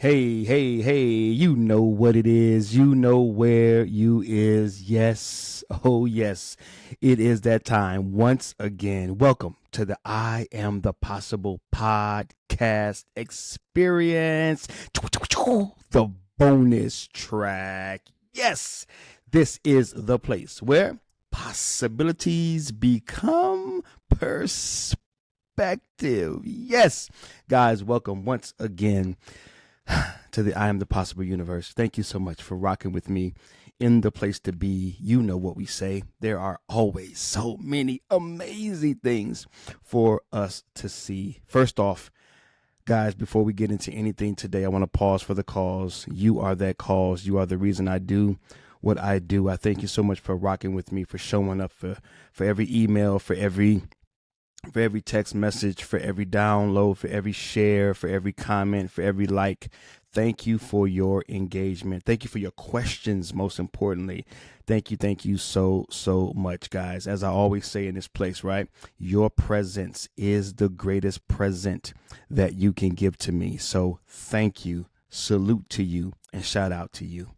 Hey, hey, hey, you know what it is. You know where you is. Yes. Oh, yes. It is that time once again. Welcome to the I Am the Possible podcast experience. The bonus track. Yes. This is the place where possibilities become perspective. Yes. Guys, welcome once again to the I Am the Possible universe. Thank you so much for rocking with me in the place to be. You know what we say. There are always so many amazing things for us to see. First off, guys, before we get into anything today, I want to pause for the cause. You are that cause. You are the reason I do what I do. I thank you so much for rocking with me, for showing up, for every email, for every text message, for every download, for every share, for every comment, for every like. Thank you for your engagement. Thank you for your questions, most importantly. Thank you so much, guys. As I always say in this place, right? Your presence is the greatest present that you can give to me. So thank you, salute to you, and shout out to you.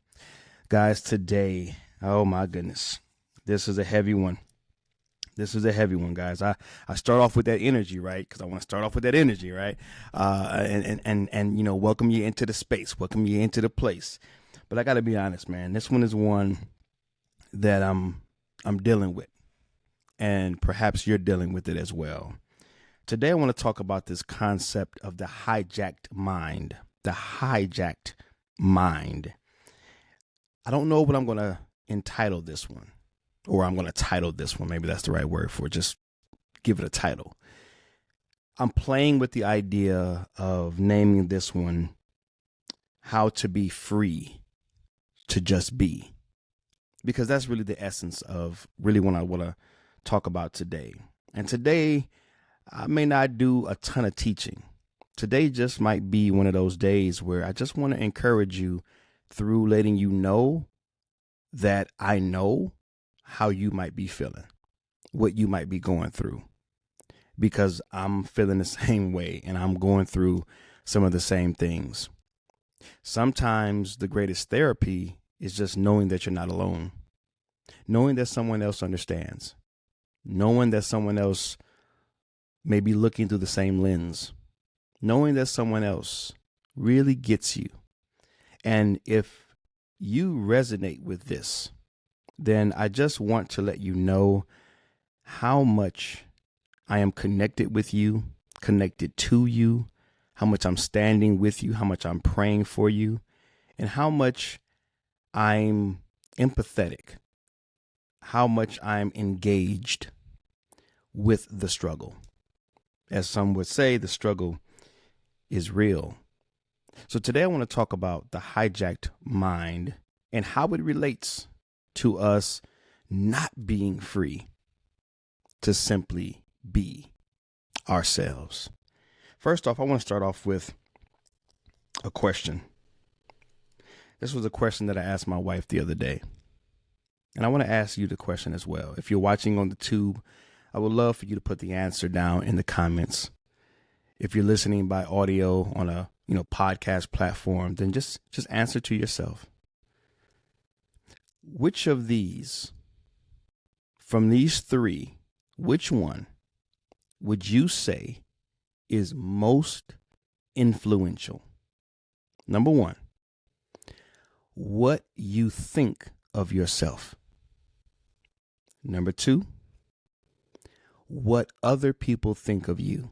Guys, today, oh my goodness, this is a heavy one. This is a heavy one, guys. I start off with that energy, right? Because I want to start off with that energy, right? And you know, welcome you into the space, welcome you into the place. But I got to be honest, man. This one is one that I'm dealing with, and perhaps you're dealing with it as well. Today, I want to talk about this concept of the hijacked mind. The hijacked mind. I don't know what I'm going to entitle this one. Or I'm going to title this one. Maybe that's the right word for it. Just give it a title. I'm playing with the idea of naming this one How to Be Free to Just Be. Because that's really the essence of really what I want to talk about today. And today, I may not do a ton of teaching. Today just might be one of those days where I just want to encourage you through letting you know that I know how you might be feeling, what you might be going through, because I'm feeling the same way and I'm going through some of the same things. Sometimes the greatest therapy is just knowing that you're not alone, knowing that someone else understands, knowing that someone else may be looking through the same lens, knowing that someone else really gets you. And if you resonate with this, then I just want to let you know how much I am connected with you, connected to you, how much I'm standing with you, how much I'm praying for you, and how much I'm empathetic, how much I'm engaged with the struggle. As some would say, the struggle is real. So today I want to talk about the hijacked mind and how it relates to us not being free to simply be ourselves. First off, I want to start off with a question. This was a question that I asked my wife the other day. And I want to ask you the question as well. If you're watching on the tube, I would love for you to put the answer down in the comments. If you're listening by audio on a podcast platform, then just answer to yourself. Which of these, from these three, which one would you say is most influential? Number one, what you think of yourself. Number two, what other people think of you.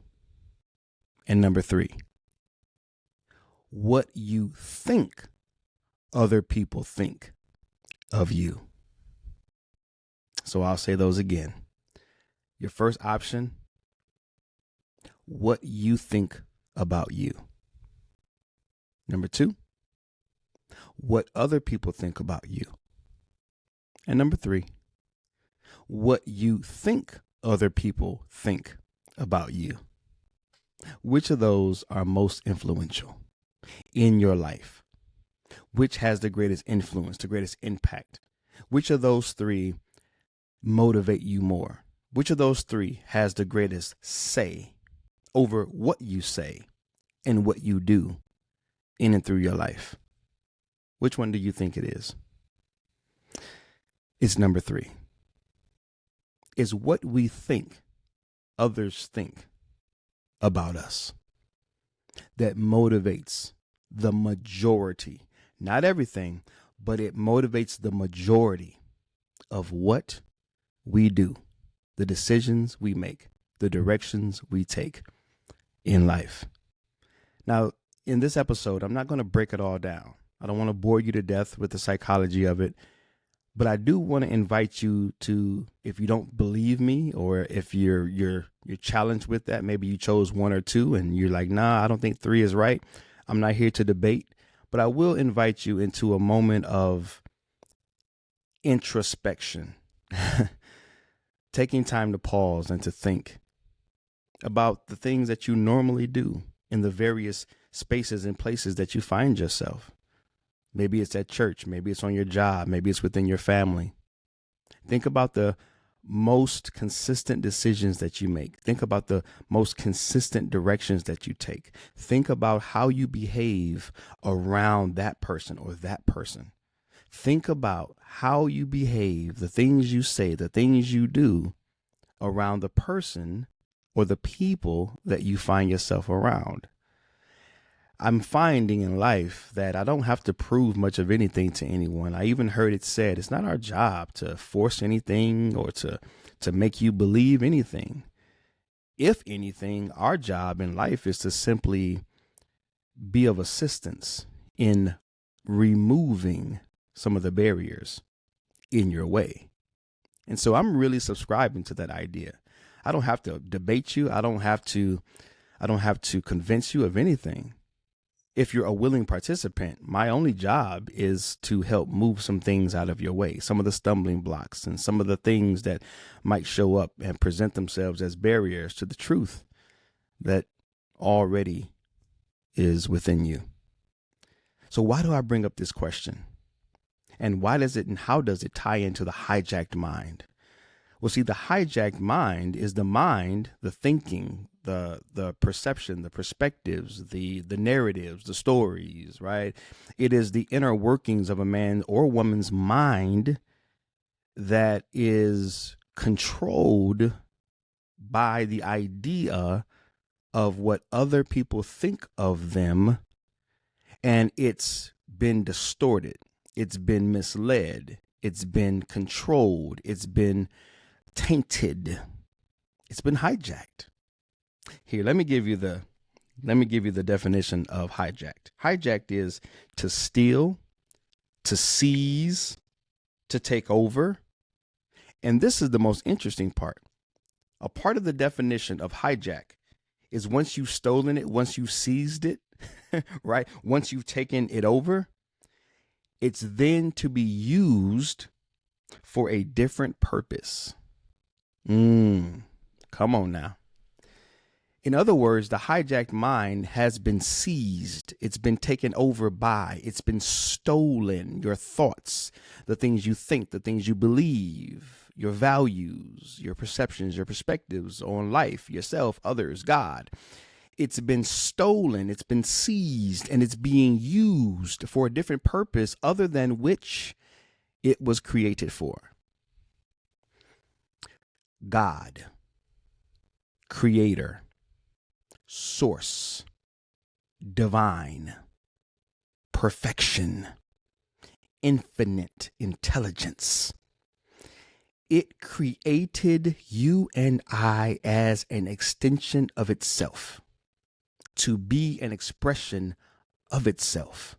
And number three, what you think other people think of you. So I'll say those again. Your first option, what you think about you. Number two, what other people think about you. And number three, what you think other people think about you. Which of those are most influential in your life? Which has the greatest influence, the greatest impact? Which of those three motivate you more? Which of those three has the greatest say over what you say and what you do in and through your life? Which one do you think it is? It's number 3. Is what we think others think about us that motivates the majority, not everything, but it motivates the majority of what we do, the decisions we make, the directions we take in life. Now, in this episode, I'm not going to break it all down. I don't want to bore you to death with the psychology of it, but I do want to invite you to, if you don't believe me, or if you're challenged with that, maybe you chose 1 or 2 and you're like, nah, I don't think 3 is right. I'm not here to debate, but I will invite you into a moment of introspection, taking time to pause and to think about the things that you normally do in the various spaces and places that you find yourself. Maybe it's at church, maybe it's on your job, maybe it's within your family. Think about the most consistent decisions that you make. Think about the most consistent directions that you take. Think about how you behave around that person or that person. Think about how you behave, the things you say, the things you do around the person or the people that you find yourself around. I'm finding in life that I don't have to prove much of anything to anyone. I even heard it said, it's not our job to force anything or to make you believe anything. If anything, our job in life is to simply be of assistance in removing some of the barriers in your way. And so I'm really subscribing to that idea. I don't have to debate you. I don't have to convince you of anything. If you're a willing participant, my only job is to help move some things out of your way, some of the stumbling blocks and some of the things that might show up and present themselves as barriers to the truth that already is within you. So why do I bring up this question? And why does it and how does it tie into the hijacked mind? Well, see, the hijacked mind is the mind, the thinking, the perception, the perspectives, the narratives, the stories, right? It is the inner workings of a man or woman's mind that is controlled by the idea of what other people think of them, and it's been distorted, it's been misled, it's been controlled, it's been tainted, it's been hijacked. Here, let me give you the definition of hijacked. Hijacked is to steal, to seize, to take over. And this is the most interesting part. A part of the definition of hijack is once you've stolen it, once you've seized it, right? Once you've taken it over, it's then to be used for a different purpose. Come on now. In other words, the hijacked mind has been seized. It's been taken over by, it's been stolen. Your thoughts, the things you think, the things you believe, your values, your perceptions, your perspectives on life, yourself, others, God. It's been stolen, it's been seized, and it's being used for a different purpose other than which it was created for. God, creator, source, divine, perfection, infinite intelligence. It created you and I as an extension of itself, to be an expression of itself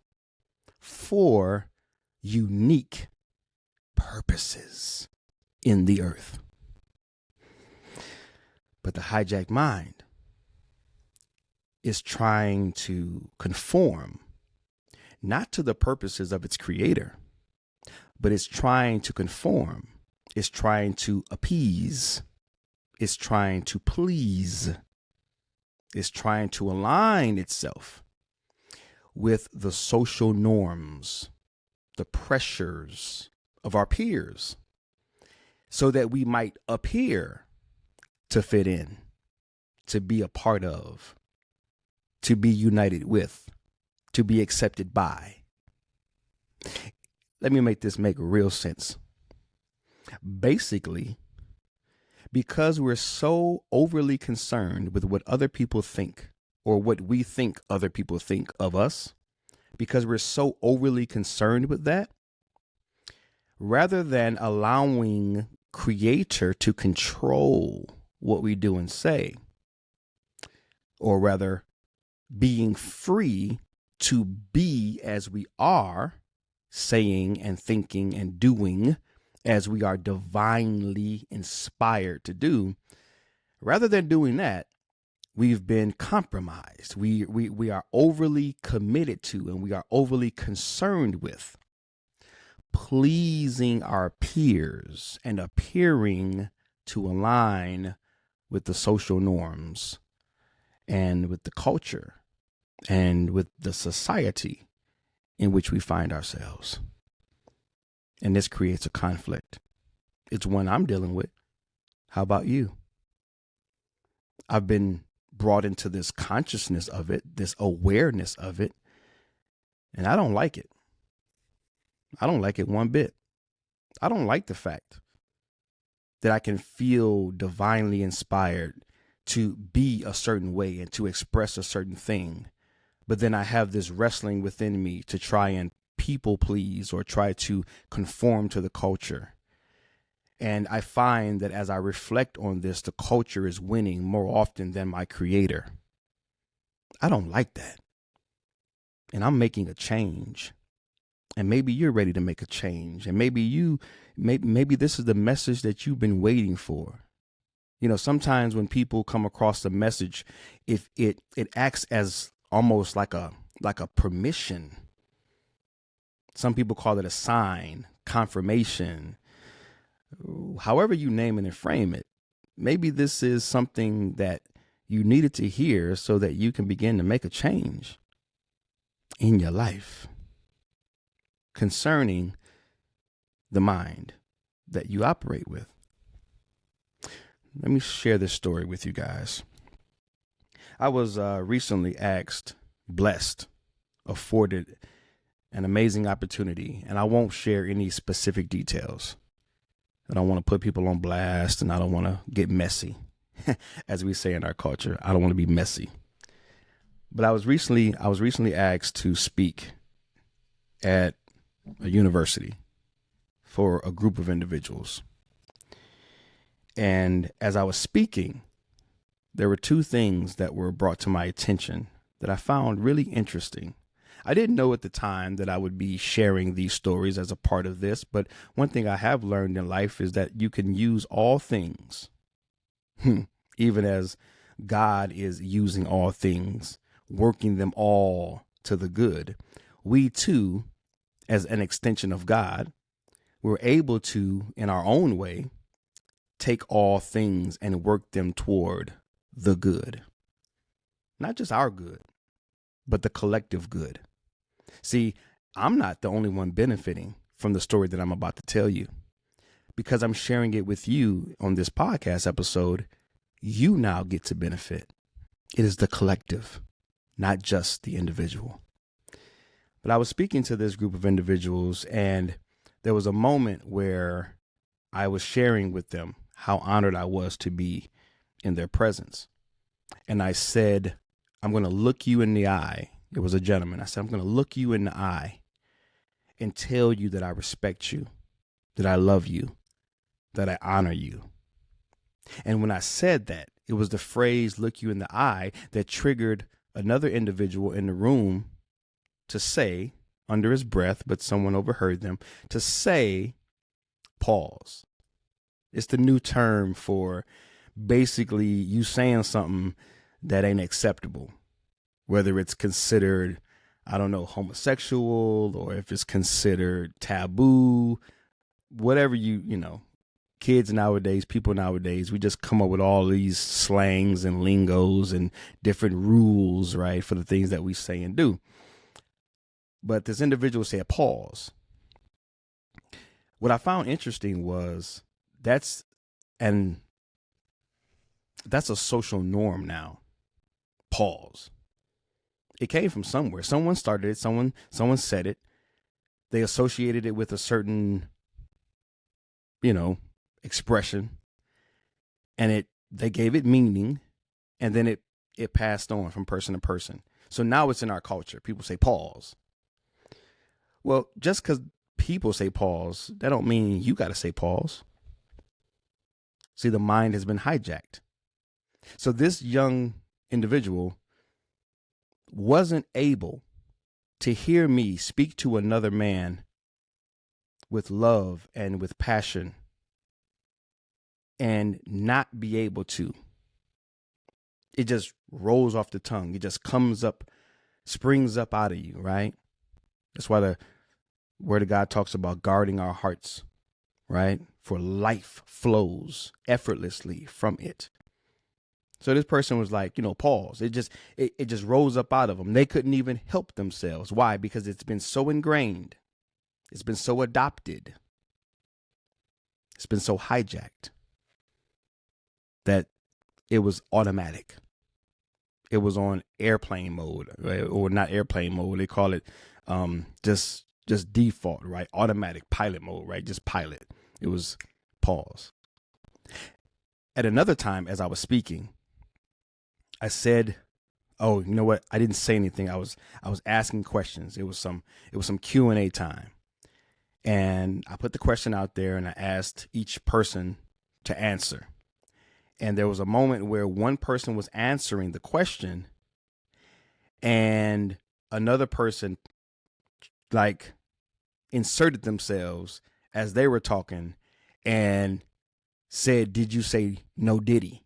for unique purposes in the earth. But the hijacked mind is trying to conform, not to the purposes of its creator, but it's trying to conform. It's trying to appease. It's trying to please. It's trying to align itself with the social norms, the pressures of our peers, so that we might appear to fit in, to be a part of, to be united with, to be accepted by. Let me make this make real sense. Basically, because we're so overly concerned with what other people think or what we think other people think of us, because we're so overly concerned with that, rather than allowing Creator to control what we do and say, or rather being free to be as we are, saying and thinking and doing as we are divinely inspired to do, rather than doing that, we've been compromised. We are overly committed to, and we are overly concerned with pleasing our peers and appearing to align with the social norms and with the culture and with the society in which we find ourselves. And this creates a conflict. It's one I'm dealing with. How about you? I've been brought into this consciousness of it, this awareness of it, and I don't like it. I don't like it one bit. I don't like the fact that I can feel divinely inspired to be a certain way and to express a certain thing, but then I have this wrestling within me to try and people please or try to conform to the culture. And I find that as I reflect on this, the culture is winning more often than my Creator. I don't like that. And I'm making a change. And maybe you're ready to make a change. And maybe this is the message that you've been waiting for. You know, sometimes when people come across the message, if it acts as almost like a permission. Some people call it a sign, confirmation, however you name it and frame it. Maybe this is something that you needed to hear so that you can begin to make a change in your life concerning the mind that you operate with. Let me share this story with you guys. I was recently blessed, afforded an amazing opportunity, and I won't share any specific details. I don't want to put people on blast, and I don't want to get messy, as we say in our culture. I don't want to be messy. But I was recently asked to speak at a university for a group of individuals. And as I was speaking, there were two things that were brought to my attention that I found really interesting. I didn't know at the time that I would be sharing these stories as a part of this, but one thing I have learned in life is that you can use all things, even as God is using all things, working them all to the good. We too, as an extension of God, we're able to, in our own way, take all things and work them toward the good. Not just our good, but the collective good. See, I'm not the only one benefiting from the story that I'm about to tell you. Because I'm sharing it with you on this podcast episode, you now get to benefit. It is the collective, not just the individual. But I was speaking to this group of individuals, and there was a moment where I was sharing with them how honored I was to be in their presence. And I said, I'm going to look you in the eye. It was a gentleman. I said, I'm going to look you in the eye and tell you that I respect you, that I love you, that I honor you. And when I said that, it was the phrase, look you in the eye, that triggered another individual in the room to say, under his breath, but someone overheard them, to say, pause. It's the new term for basically you saying something that ain't acceptable, whether it's considered, I don't know, homosexual, or if it's considered taboo, whatever you know, kids nowadays, people nowadays, we just come up with all these slangs and lingos and different rules, right, for the things that we say and do. But this individual said, pause. What I found interesting was that's a social norm now. Pause. It came from somewhere. Someone started it. Someone said it. They associated it with a certain, expression, and they gave it meaning, and then it passed on from person to person. So now it's in our culture. People say pause. Well, just because people say pause, that don't mean you got to say pause. See, the mind has been hijacked. So this young individual wasn't able to hear me speak to another man with love and with passion and not be able to. It just rolls off the tongue. It just comes up, springs up out of you, right? That's why the Word of God talks about guarding our hearts, right? For life flows effortlessly from it. So this person was like, pause. It just rose up out of them. They couldn't even help themselves. Why? Because it's been so ingrained. It's been so adopted. It's been so hijacked that it was automatic. It was on airplane mode, right? Or not airplane mode. They call it just default, right? Automatic pilot mode, right? Just pilot. It was pause. At another time, as I was speaking, I said, "Oh, you know what? I didn't say anything. I was asking questions. It was some Q&A time, and I put the question out there, and I asked each person to answer. And there was a moment where one person was answering the question, and another person like inserted themselves as they were talking and said, "Did you say no diddy?"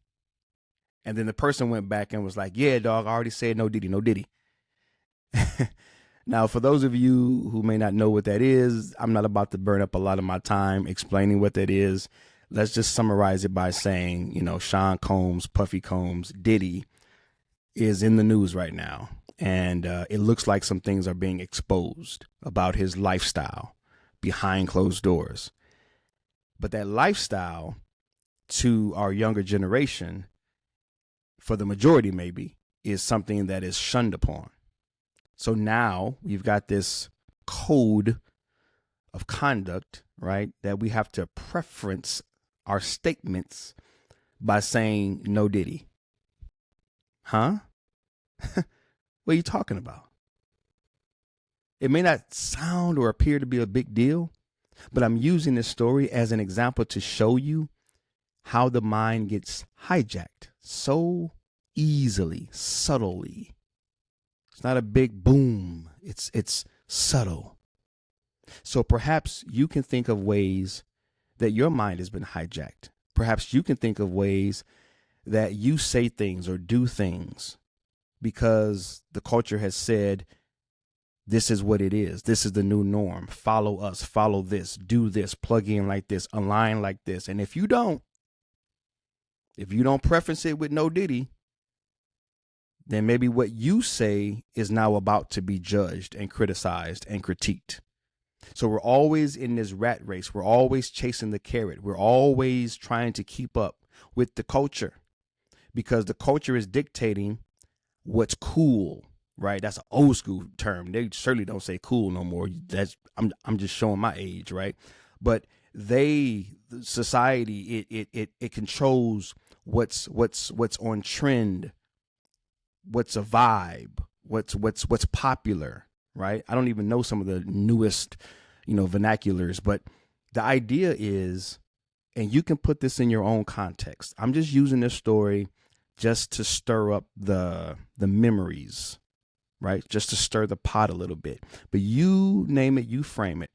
And then the person went back and was like, "Yeah, dog, I already said no diddy, no diddy." Now, for those of you who may not know what that is, I'm not about to burn up a lot of my time explaining what that is. Let's just summarize it by saying, Sean Combs, Puffy Combs, Diddy is in the news right now. And it looks like some things are being exposed about his lifestyle behind closed doors. But that lifestyle, to our younger generation, for the majority maybe, is something that is shunned upon. So now we've got this code of conduct, right, that we have to preference our statements by saying no diddy. Huh? What are you talking about? It may not sound or appear to be a big deal, but I'm using this story as an example to show you how the mind gets hijacked so easily, subtly. It's not a big boom. It's subtle. So perhaps you can think of ways that your mind has been hijacked. Perhaps you can think of ways that you say things or do things because the culture has said, this is what it is. This is the new norm. Follow us, follow this, do this, plug in like this, align like this. And if you don't preference it with no diddy, then maybe what you say is now about to be judged and criticized and critiqued. So we're always in this rat race. We're always chasing the carrot. We're always trying to keep up with the culture because the culture is dictating what's cool, right? That's an old school term. They certainly don't say cool no more. I'm just showing my age, right? But society, it controls what's on trend, what's a vibe, what's popular, right? I don't even know some of the newest, vernaculars, but the idea is, and you can put this in your own context. I'm just using this story just to stir up the memories, right? Just to stir the pot a little bit. But you name it, you frame it.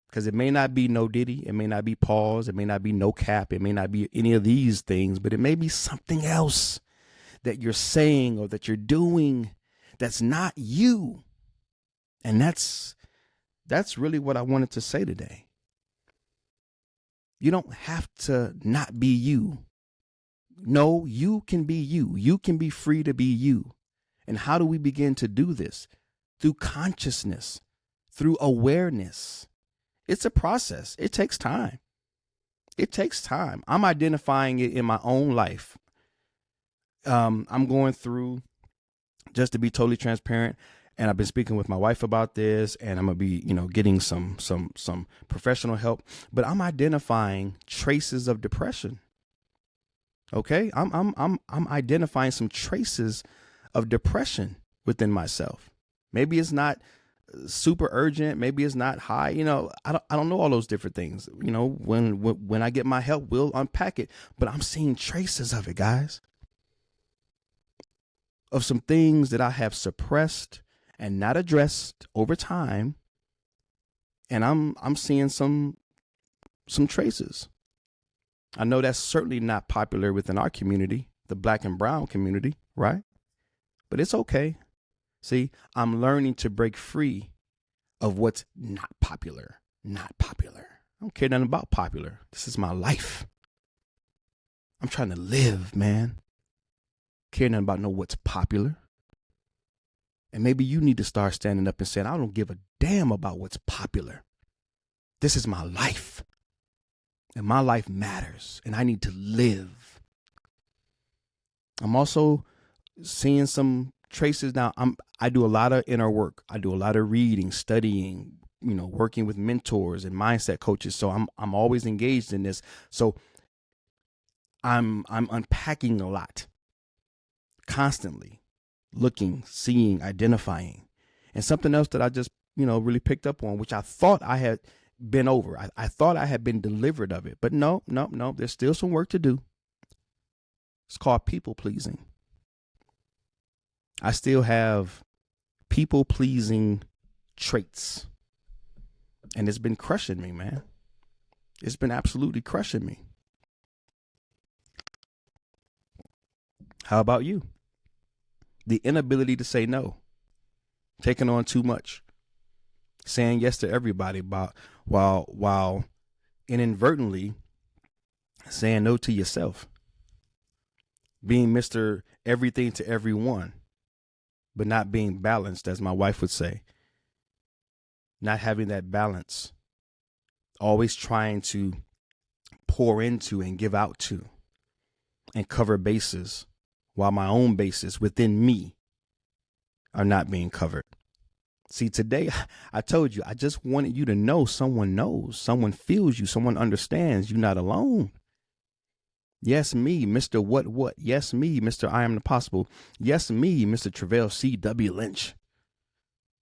Because it may not be no diddy, it may not be pause, it may not be no cap, it may not be any of these things, but it may be something else that you're saying or that you're doing that's not you. And that's really what I wanted to say today. You don't have to not be you. No, you can be you. You can be free to be you. And how do we begin to do this? Through consciousness, through awareness. It's a process. It takes time. It takes time. I'm identifying it in my own life. I'm going through just to be totally transparent, and I've been speaking with my wife about this, and I'm gonna be, getting some professional help. But I'm identifying traces of depression. Okay, I'm identifying some traces of depression within myself. Maybe it's not super urgent. Maybe it's not high. I don't know all those different things. When I get my help, we'll unpack it. But I'm seeing traces of it, guys, of some things that I have suppressed and not addressed over time, and I'm seeing some traces. I know that's certainly not popular within our community, the Black and brown community, right? But it's okay. See, I'm learning to break free of what's not popular. Not popular. I don't care nothing about popular. This is my life. I'm trying to live, man. Care nothing about what's popular. And maybe you need to start standing up and saying, I don't give a damn about what's popular. This is my life. And my life matters. And I need to live. I'm also seeing some traces now. I do a lot of inner work. I do a lot of reading, studying, working with mentors and mindset coaches. So I'm always engaged in this. So I'm unpacking a lot, constantly looking, seeing, identifying. And something else that I just, really picked up on, which I thought I had been over. I thought I had been delivered of it, but no. There's still some work to do. It's called people pleasing. I still have people pleasing traits, and it's been crushing me, man. It's been absolutely crushing me. How about you? The inability to say no, taking on too much, saying yes to everybody, while inadvertently saying no to yourself, being Mr. Everything to everyone, but not being balanced, as my wife would say. Not having that balance, always trying to pour into and give out to and cover bases, while my own bases within me are not being covered. See, today, I told you, I just wanted you to know someone knows, someone feels you, someone understands you're not alone. Yes, me, Mr. What? Yes, me, Mr. iAMthepossible. Yes, me, Mr. Treveal C.W. Lynch.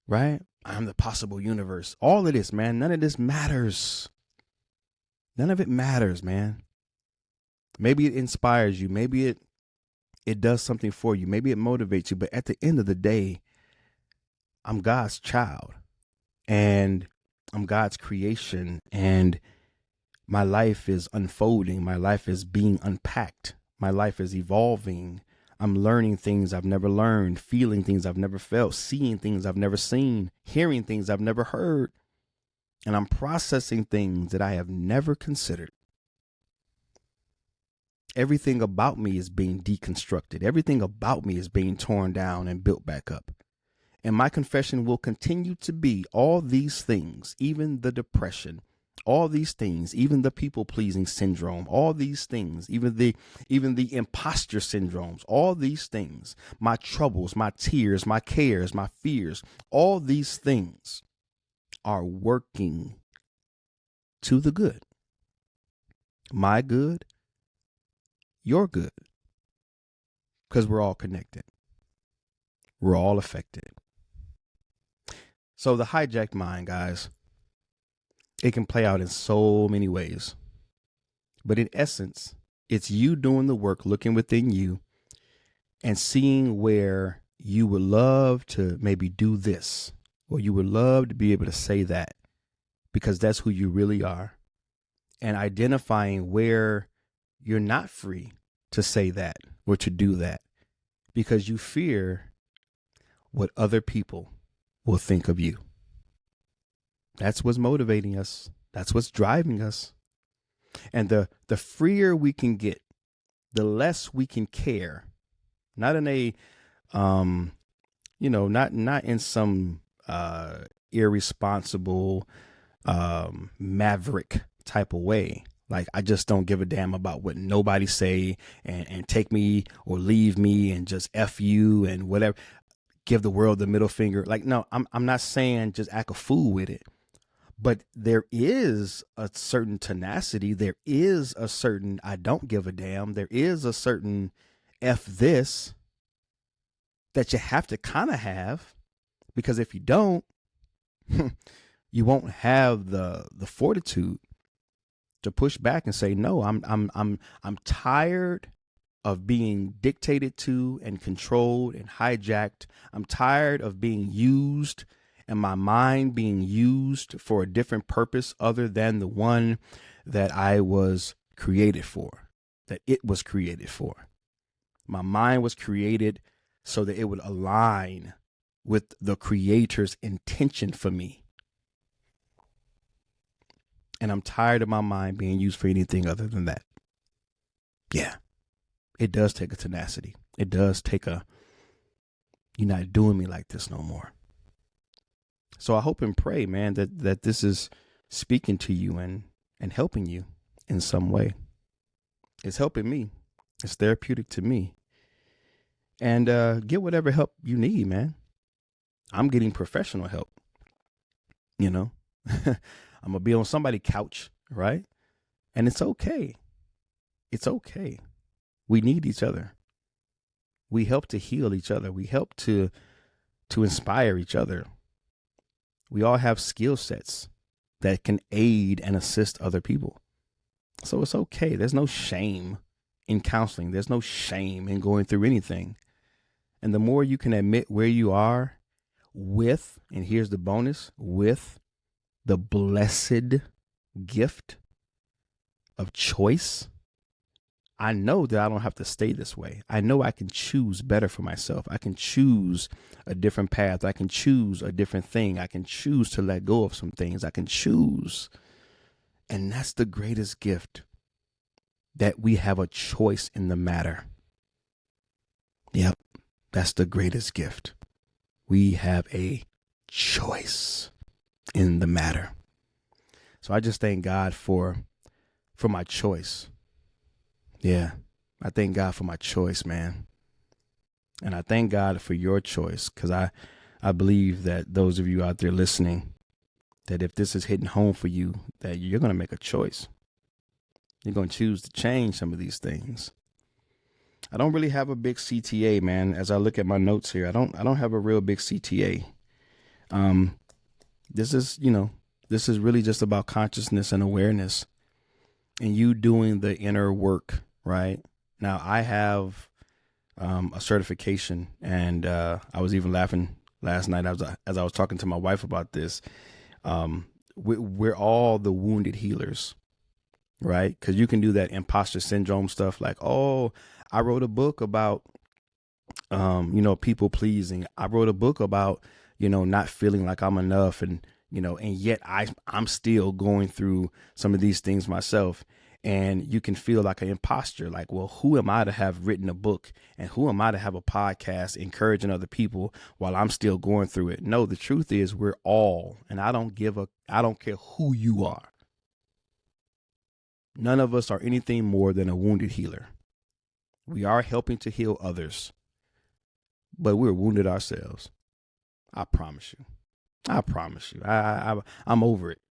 Right? I'm the possible universe. All of this, man, none of this matters. None of it matters, man. Maybe it inspires you. Maybe it does something for you. Maybe it motivates you. But at the end of the day, I'm God's child, and I'm God's creation, and my life is unfolding. My life is being unpacked. My life is evolving. I'm learning things I've never learned, feeling things I've never felt, seeing things I've never seen, hearing things I've never heard. And I'm processing things that I have never considered. Everything about me is being deconstructed. Everything about me is being torn down and built back up. And my confession will continue to be all these things, even the depression, all these things, even the people-pleasing syndrome, all these things, even the imposter syndromes, all these things, my troubles, my tears, my cares, my fears, all these things are working to the good. My good, your good, because we're all connected. We're all affected. So the hijacked mind, guys, it can play out in so many ways. But in essence, it's you doing the work, looking within you and seeing where you would love to maybe do this, or you would love to be able to say that, because that's who you really are. And identifying where you're not free to say that or to do that because you fear what other people will think of you. That's what's motivating us. That's what's driving us. And the freer we can get, the less we can care. Not in a, not in some irresponsible, maverick type of way. Like, I just don't give a damn about what nobody say and take me or leave me and just F you and whatever. give the world the middle finger. Like, no, I'm not saying just act a fool with it. But there is a certain tenacity. There is a certain I don't give a damn. There is a certain F this that you have to kind of have, because if you don't, you won't have the fortitude to push back and say, no, I'm tired of being dictated to and controlled and hijacked. I'm tired of being used and my mind being used for a different purpose other than the one that I was created for, that it was created for. My mind was created so that it would align with the Creator's intention for me. And I'm tired of my mind being used for anything other than that. Yeah, it does take a tenacity. It does take a, you're not doing me like this no more. So I hope and pray, man, that this is speaking to you and helping you in some way. It's helping me. It's therapeutic to me. And get whatever help you need, man. I'm getting professional help. You know, I'm going to be on somebody's couch, right? And it's okay. It's okay. We need each other. We help to heal each other. We help to inspire each other. We all have skill sets that can aid and assist other people. So it's okay. There's no shame in counseling. There's no shame in going through anything. And the more you can admit where you are with, and here's the bonus, with the blessed gift of choice, I know that I don't have to stay this way. I know I can choose better for myself. I can choose a different path. I can choose a different thing. I can choose to let go of some things. I can choose. And that's the greatest gift, that we have a choice in the matter. Yep, that's the greatest gift. We have a choice in the matter. So I just thank God for my choice. Yeah, I thank God for my choice, man. And I thank God for your choice, because I believe that those of you out there listening, that if this is hitting home for you, that you're going to make a choice. You're going to choose to change some of these things. I don't really have a big CTA, man. As I look at my notes here, I don't have a real big CTA. This is really just about consciousness and awareness, and you doing the inner work. Right now, I have a certification, and I was even laughing last night as I was talking to my wife about this. We're all the wounded healers, right? Because you can do that imposter syndrome stuff, like, oh, I wrote a book about, people pleasing. I wrote a book about, not feeling like I'm enough, and yet I'm still going through some of these things myself. And you can feel like an imposter, like, well, who am I to have written a book, and who am I to have a podcast encouraging other people while I'm still going through it? No, the truth is we're all, and I don't care who you are. None of us are anything more than a wounded healer. We are helping to heal others, but we're wounded ourselves. I promise you. I'm over it.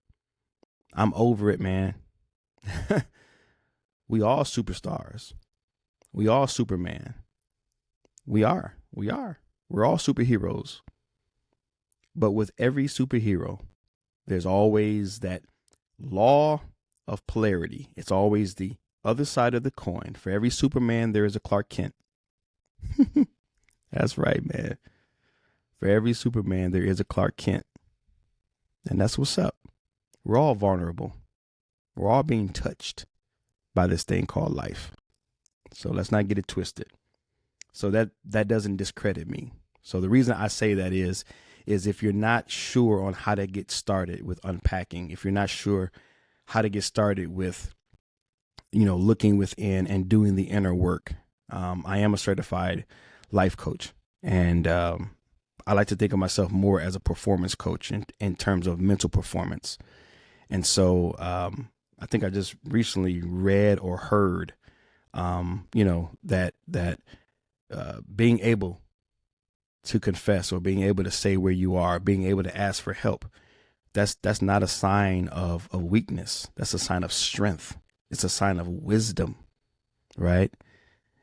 I'm over it, man. We all superstars. We all Superman. We are. We're all superheroes. But with every superhero, there's always that law of polarity. It's always the other side of the coin. For every Superman, there is a Clark Kent. That's right, man. For every Superman, there is a Clark Kent. And that's what's up. We're all vulnerable. We're all being touched by this thing called life. So let's not get it twisted. So that doesn't discredit me. So the reason I say that is if you're not sure on how to get started with unpacking, if you're not sure how to get started with, looking within and doing the inner work, I am a certified life coach. And I like to think of myself more as a performance coach in terms of mental performance. And so I think I just recently read or heard, that being able to confess or being able to say where you are, being able to ask for help, that's not a sign of weakness. That's a sign of strength. It's a sign of wisdom, right?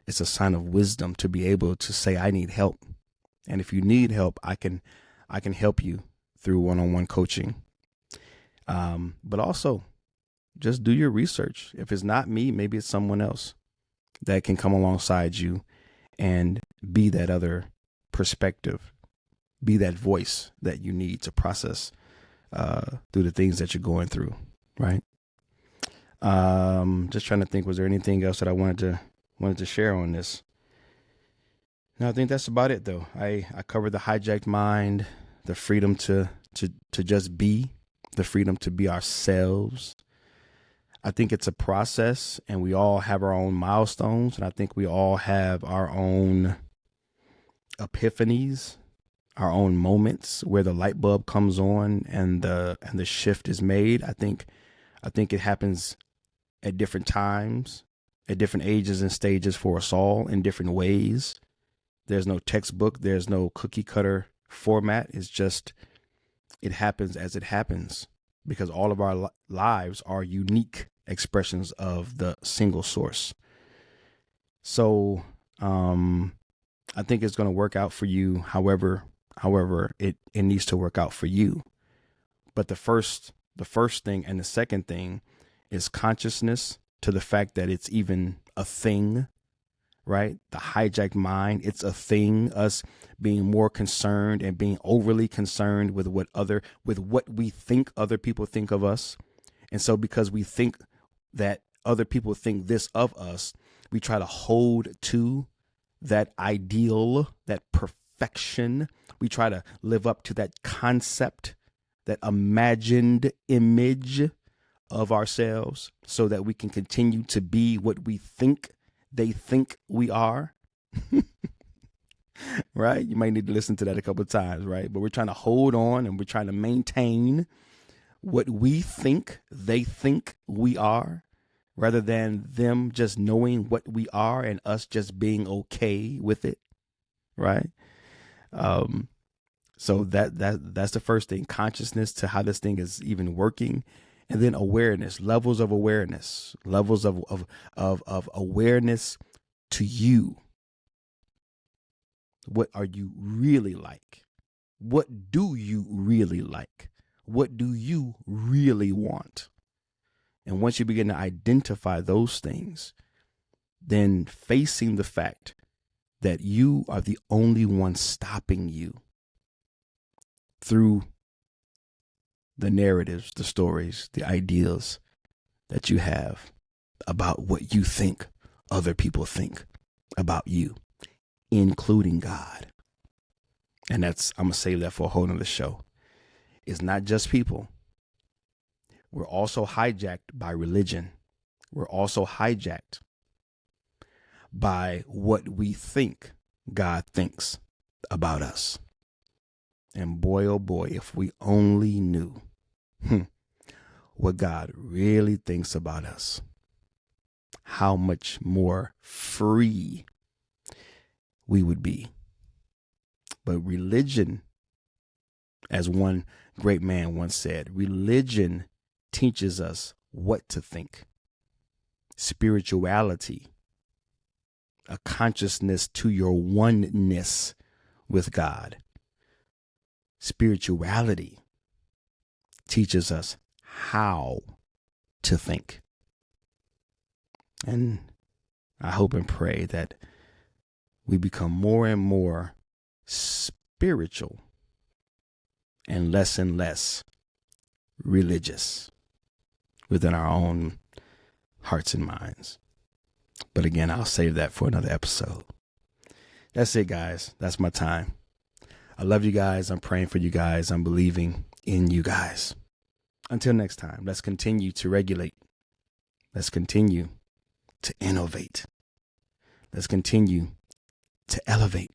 It's a sign of wisdom to be able to say, I need help. And if you need help, I can help you through one-on-one coaching. But also just do your research. If it's not me, maybe it's someone else that can come alongside you and be that other perspective, be that voice that you need to process through the things that you're going through, right? Just trying to think, was there anything else that I wanted to share on this? No, I think that's about it, though. I covered the hijacked mind, the freedom to just be, the freedom to be ourselves. I think it's a process, and we all have our own milestones, and I think we all have our own epiphanies, our own moments where the light bulb comes on and the shift is made. I think it happens at different times, at different ages and stages for us all in different ways. There's no textbook. There's no cookie cutter format. It's just, it happens as it happens, because all of our lives are unique expressions of the single source. So I think it's going to work out for you however it needs to work out for you. But the first thing and the second thing is consciousness to the fact that it's even a thing, right? The hijacked mind, it's a thing. Us being more concerned and being overly concerned with what we think other people think of us. And so because we think that other people think this of us, we try to hold to that ideal, that perfection. We try to live up to that concept, that imagined image of ourselves, so that we can continue to be what we think they think we are. Right? You might need to listen to that a couple of times, right? But we're trying to hold on and we're trying to maintain what we think they think we are, rather than them just knowing what we are and us just being okay with it, right? So that's the first thing, consciousness to how this thing is even working, and then awareness, levels of awareness to you. What are you really like? What do you really like? What do you really want? And once you begin to identify those things, then facing the fact that you are the only one stopping you through the narratives, the stories, the ideas that you have about what you think other people think about you, including God. And I'm going to save that for a whole nother show. It's not just people. We're also hijacked by religion. We're also hijacked by what we think God thinks about us. And boy, oh boy, if we only knew what God really thinks about us, how much more free we would be. But religion, as one great man once said, religion teaches us what to think. Spirituality, a consciousness to your oneness with God. Spirituality teaches us how to think. And I hope and pray that we become more and more spiritual and less religious within our own hearts and minds. But again, I'll save that for another episode. That's it, guys. That's my time. I love you guys. I'm praying for you guys. I'm believing in you guys. Until next time, let's continue to regulate. Let's continue to innovate. Let's continue to elevate.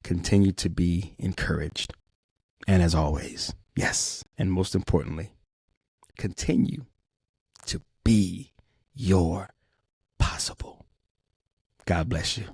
Continue to be encouraged. And as always, yes, and most importantly, continue to be your possible. God bless you.